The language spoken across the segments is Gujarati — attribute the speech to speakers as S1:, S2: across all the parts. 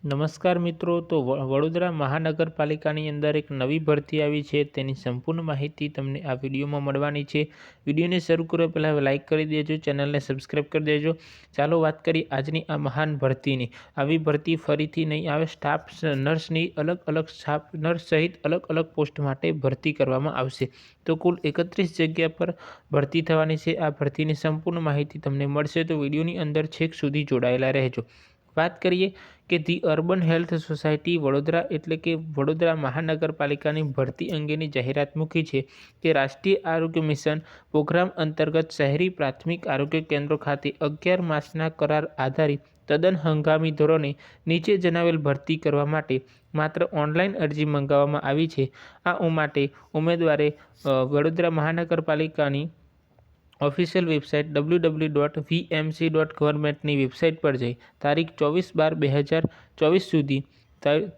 S1: નમસ્કાર મિત્રો, તો વડોદરા મહાનગરપાલિકાની અંદર એક નવી ભરતી આવી છે. તેની સંપૂર્ણ માહિતી તમને આ વિડીયોમાં મળવાની છે. વિડીયોને શરૂ કરવા પહેલાં લાઇક કરી દેજો, ચેનલને સબસ્ક્રાઈબ કરી દેજો. ચાલો વાત કરીએ આજની આ મહાન ભરતીની. આવી ભરતી ફરીથી નહીં આવે. સ્ટાફ નર્સની અલગ સ્ટાફ નર્સ સહિત અલગ અલગ પોસ્ટ માટે ભરતી કરવામાં આવશે. તો કુલ 31 જગ્યા પર ભરતી થવાની છે. આ ભરતીની સંપૂર્ણ માહિતી તમને મળશે, તો વિડીયોની અંદર છેક સુધી જોડાયેલા રહેજો. વાત કરીએ કે the urban health society Vadodara એટલે કે વડોદરા મહાનગરપાલિકાની ભરતી અંગેની જાહેરાત મૂકી છે કે રાષ્ટ્રીય આરોગ્ય મિશન પ્રોગ્રામ અંતર્ગત શહેરી પ્રાથમિક આરોગ્ય કેન્દ્રો ખાતે 11 માસના કરાર આધારિત તદ્દન હંગામી ધોરણે નીચે જણાવેલ ભરતી કરવા માટે માત્ર ઓનલાઈન અરજી મંગાવવામાં આવી છે. આ માટે ઉમેદવારે વડોદરા મહાનગરપાલિકાની ઓફિશિયલ વેબસાઇટ www.vmc.gov.ની વેબસાઇટ પર જઈ તારીખ 24/12/2024 સુધી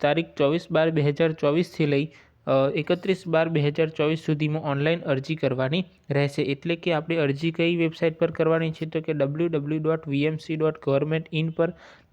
S1: તારીખ 24/12/2024થી લઈ 31/12/2024 સુધીમાં ઓનલાઈન અરજી કરવાની રહેશે. એટલે કે આપણે અરજી કઈ વેબસાઇટ પર કરવાની છે તો કે www.vmc.gov.in પર.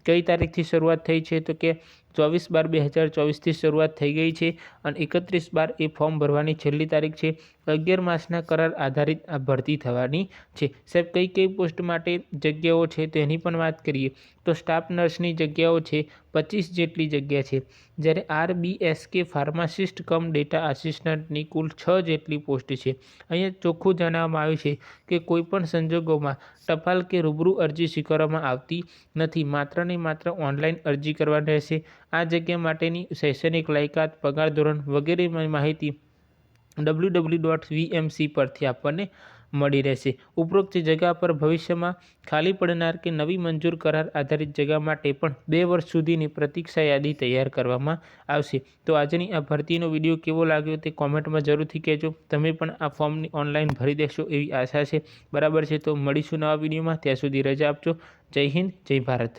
S1: કઈ તારીખથી શરૂઆત થઈ છે તો કે 24/12/2024થી શરૂઆત થઈ ગઈ છે અને 31/12 એ ફોર્મ ભરવાની છેલ્લી તારીખ છે. 11 માસના કરાર આધારિત આ ભરતી થવાની છે. સાહેબ, કઈ પોસ્ટ માટે જગ્યાઓ છે તેની પણ વાત કરીએ તો સ્ટાફ નર્સની જગ્યાઓ છે 25 જેટલી જગ્યા છે. જ્યારે RBSK ફાર્માસિસ્ટ કમ ડેટા આસિસ્ટન્ટની કુલ 6 જેટલી પોસ્ટ છે. અહીંયા ચોખ્ખું જણાવવામાં આવ્યું છે કે કોઈપણ સંજોગોમાં ટપાલ કે રૂબરૂ અરજી સ્વીકારવામાં આવતી નથી. માત્ર ને માત્ર ઓનલાઈન અરજી કરવાની રહેશે. આ જગ્યા માટેની શૈક્ષણિક લાયકાત, પગાર ધોરણ વગેરે માહિતી www.vmc પરથી આપણને મળી રહેશે. ઉપરોક્ત જગ્યા પર ભવિષ્યમાં ખાલી પડનાર કે નવી મંજૂર કરાર આધારિત જગ્યા માટે પણ 2 વર્ષ સુધીની પ્રતીક્ષા યાદી તૈયાર કરવામાં આવશે. તો આજની આ ભરતીનો વિડીયો કેવો લાગ્યો તે કોમેન્ટમાં જરૂરથી કહેજો. તમે પણ આ ફોર્મની ઓનલાઈન ભરી દેશો એવી આશા છે. બરાબર છે, તો મળીશું નવા વિડીયોમાં. ત્યાં સુધી રજા આપજો. જય હિન્દ, જય ભારત.